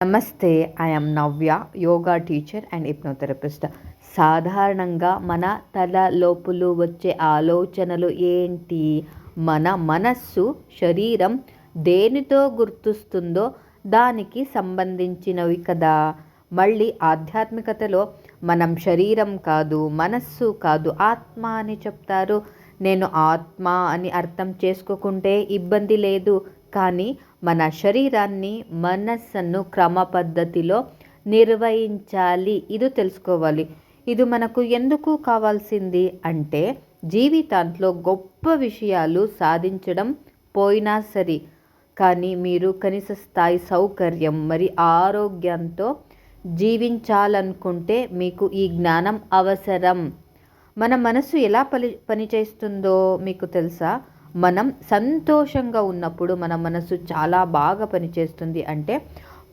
నమస్తే. I am Navya, yoga teacher and hypnotherapist. సాధారణంగా మన తల లోపల వచ్చే ఆలోచనలు ఏంటి? మన మనస్సు, శరీరం దేనితో గుర్తిస్తుందో దానికి సంబంధించినవి కదా. మళ్ళీ ఆధ్యాత్మికతలో మనం శరీరం కాదు, మనస్సు కాదు, ఆత్మ అని చెప్తారు. నేను ఆత్మ అని అర్థం చేసుకోకుంటే ఇబ్బంది లేదు. కానీ మన శరీరాన్ని, మనస్సును క్రమ పద్ధతిలో నిర్వహించాలి. ఇది తెలుసుకోవాలి. ఇది మనకు ఎందుకు కావాల్సింది అంటే జీవితంలో గొప్ప విషయాలు సాధించడం పోయినా సరే, కానీ మీరు కనీస స్థాయి సౌకర్యం మరి ఆరోగ్యంతో జీవించాలనుకుంటే మీకు ఈ జ్ఞానం అవసరం. మన మనసు ఎలా పనిచేస్తుందో మీకు తెలుసా? మనం సంతోషంగా ఉన్నప్పుడు మన మనసు చాలా బాగా పనిచేస్తుంది. అంటే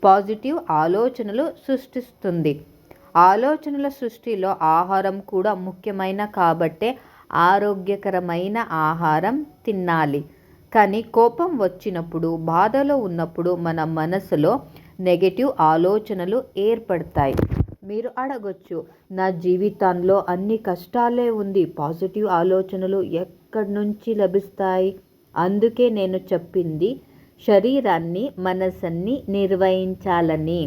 పాజిటివ్ ఆలోచనలు సృష్టిస్తుంది. ఆలోచనల సృష్టిలో ఆహారం కూడా ముఖ్యమైన కాబట్టే ఆరోగ్యకరమైన ఆహారం తినాలి. కానీ కోపం వచ్చినప్పుడు, బాధలో ఉన్నప్పుడు మన మనసులో నెగటివ్ ఆలోచనలు ఏర్పడతాయి. మీరు అడగొచ్చు, నా జీవితంలో అన్ని కష్టాలే ఉంది, పాజిటివ్ ఆలోచనలు ఎక్కడి నుంచి లభిస్తాయి? అందుకే నేను చెప్పింది శరీరాన్ని, మనసుని నిర్వహించాలని.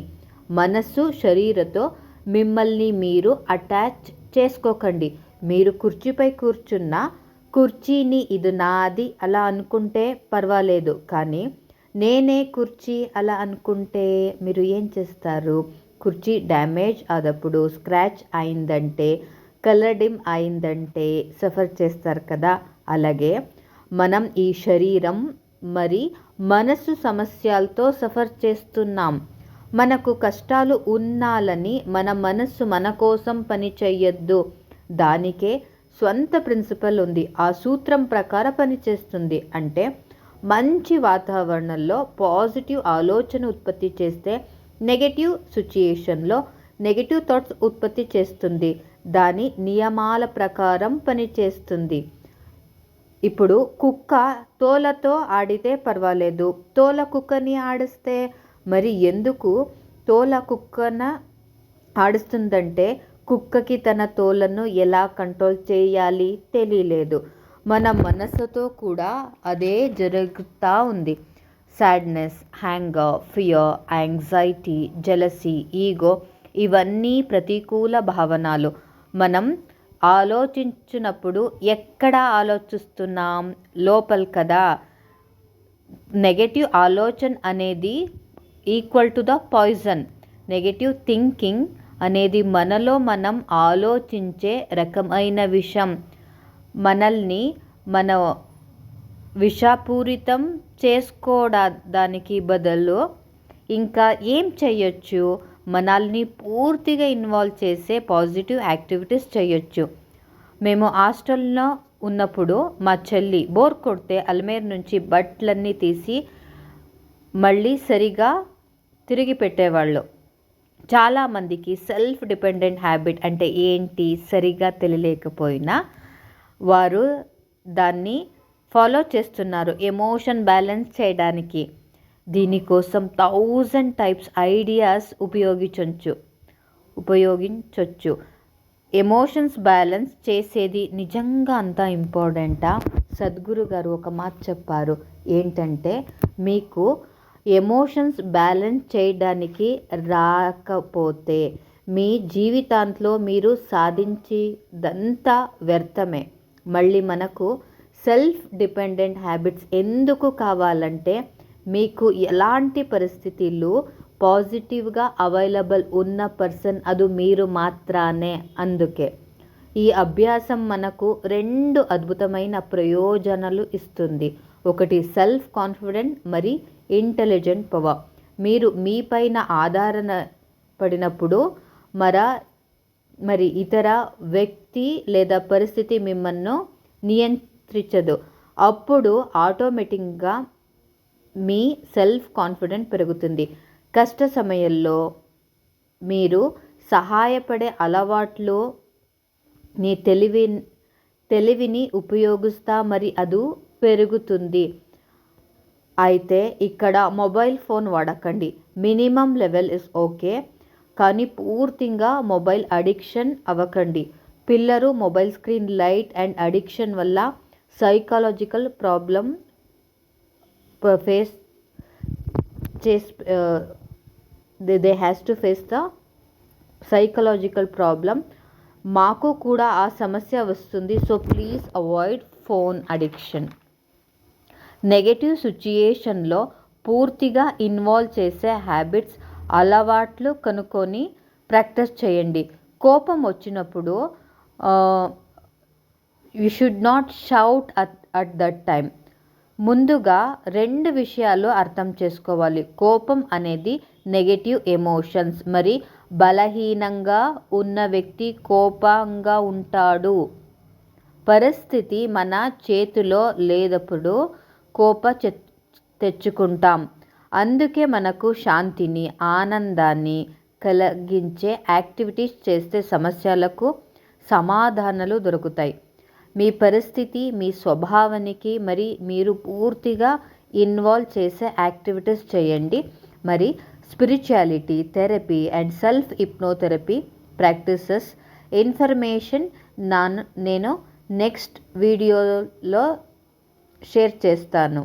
మనసు, శరీరతో మిమ్మల్ని మీరు అటాచ్ చేసుకోకండి. మీరు కుర్చీపై కూర్చున్న కుర్చీని ఇది నాది అలా అనుకుంటే పర్వాలేదు. కానీ నేనే కుర్చీ అలా అనుకుంటే మీరు ఏం చేస్తారు? కుర్చీ డ్యామేజ్ అదప్పుడు, స్క్రాచ్ అయిందంటే, కలర్ డిమ్ అయిందంటే సఫర్ చేస్తారు కదా. అలాగే మనం ఈ శరీరం మరి మనసు సమస్యలతో సఫర్ చేస్తున్నాం. మనకు కష్టాలు ఉన్నాలని మన మనస్సు మన కోసం పని చేయొద్దు. దానికే స్వంత ప్రిన్సిపల్ ఉంది. ఆ సూత్రం ప్రకారం పనిచేస్తుంది. అంటే మంచి వాతావరణంలో పాజిటివ్ ఆలోచన ఉత్పత్తి చేస్తే నెగటివ్ సిచ్యుయేషన్లో నెగటివ్ థాట్స్ ఉత్పత్తి చేస్తుంది. దాని నియమాల ప్రకారం పనిచేస్తుంది. ఇప్పుడు కుక్క తోలతో ఆడితే పర్వాలేదు, తోల కుక్కని ఆడిస్తే మరి ఎందుకు తోల కుక్కన ఆడిస్తుందంటే కుక్కకి తన తోలను ఎలా కంట్రోల్ చేయాలి తెలియలేదు. మన మనసుతో కూడా అదే జరుగుతూ ఉంది. Sadness, hanger, fear, anxiety, jealousy, ego ఇవన్నీ ప్రతికూల భావనలు. మనం ఆలోచించినప్పుడు ఎక్కడ ఆలోచిస్తున్నాం? లోపల కదా. నెగటివ్ ఆలోచన అనేది equal to the poison. Negative thinking అనేది మనలో మనం ఆలోచించే రకమైన విషం. మనల్ని మన విషపూరితం చేసుకోవడానికి బదులు ఇంకా ఏం చేయొచ్చు? మనల్ని పూర్తిగా ఇన్వాల్వ్ చేసే పాజిటివ్ యాక్టివిటీస్ చేయొచ్చు. మేము హాస్టల్లో ఉన్నప్పుడు మా చెల్లి బోర్ కొడితే అల్మేర్ నుంచి బట్టలన్నీ తీసి మళ్ళీ సరిగా తిరిగి పెట్టేవాళ్ళు. చాలామందికి సెల్ఫ్ డిపెండెంట్ హ్యాబిట్ అంటే ఏంటి సరిగా తెలియలేకపోయినా వారు దాన్ని ఫాలో చేస్తున్నారు ఎమోషన్ బ్యాలెన్స్ చేయడానికి. దీనికోసం 1000 టైప్స్ ఐడియాస్ ఉపయోగించవచ్చు. ఎమోషన్స్ బ్యాలెన్స్ చేసేది నిజంగా అంత ఇంపార్టెంటా? సద్గురు గారు ఒక మాట చెప్పారు. ఏంటంటే మీకు ఎమోషన్స్ బ్యాలెన్స్ చేయడానికి రాకపోతే మీ జీవితంలో మీరు సాధించేదంతా వ్యర్థమే. మళ్ళీ మనకు సెల్ఫ్ డిపెండెంట్ హ్యాబిట్స్ ఎందుకు కావాలంటే మీకు ఎలాంటి పరిస్థితులు పాజిటివ్గా అవైలబుల్ ఉన్న పర్సన్ అది మీరు మాత్రమే. అందుకే ఈ అభ్యాసం మనకు 2 అద్భుతమైన ప్రయోజనాలు ఇస్తుంది. ఒకటి సెల్ఫ్ కాన్ఫిడెంట్, మరి ఇంటెలిజెంట్ పవర్. మీరు మీ పైన ఆధారణ పడినప్పుడు మరి ఇతర వ్యక్తి లేదా పరిస్థితి మిమ్మల్ని నియంత్రించదు. అప్పుడు ఆటోమేటిక్గా మీ సెల్ఫ్ కాన్ఫిడెంట్ పెరుగుతుంది. కష్ట సమయంలో మీరు సహాయపడే అలవాట్లు నీ తెలివిని ఉపయోగిస్తా మరి అది పెరుగుతుంది. అయితే ఇక్కడ మొబైల్ ఫోన్ వాడకండి. మినిమం లెవెల్ ఇస్ ఓకే, కానీ పూర్తిగా మొబైల్ అడిక్షన్ అవ్వకండి. పిల్లలు mobile screen light and addiction వల్ల సైకాలజికల్ ప్రాబ్లం ఫేస్ చేస్ they has to face the psychological problem. మాకు కూడా ఆ సమస్య వస్తుంది. So please avoid phone addiction. Negative సిచ్యుయేషన్లో పూర్తిగా ఇన్వాల్వ్ చేసే హ్యాబిట్స్, అలవాట్లు కనుక్కొని ప్రాక్టీస్ చేయండి. కోపం వచ్చినప్పుడు you should not shout at that time. ముందుగా 2 విషయాలు అర్థం చేసుకోవాలి. కోపం అనేది నెగటివ్ ఎమోషన్స్. మరి బలహీనంగా ఉన్న వ్యక్తి కోపంగా ఉంటాడు. పరిస్థితి మన చేతిలో లేనప్పుడు తెచ్చుకుంటాం. అందుకే మనకు శాంతిని, ఆనందాన్ని కలిగించే యాక్టివిటీస్ చేస్తే సమస్యలకు సమాధానాలు దొరుకుతాయి. మీ పరిస్థితి, మీ స్వభావానికి మరి మీరు పూర్తిగా ఇన్వాల్వ్ చేసే యాక్టివిటీస్ చేయండి. మరి spirituality, therapy and self hypnotherapy practices information నేను నెక్స్ట్ వీడియోలో షేర్ చేస్తాను.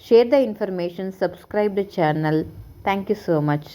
Share the information, subscribe the channel. Thank you so much.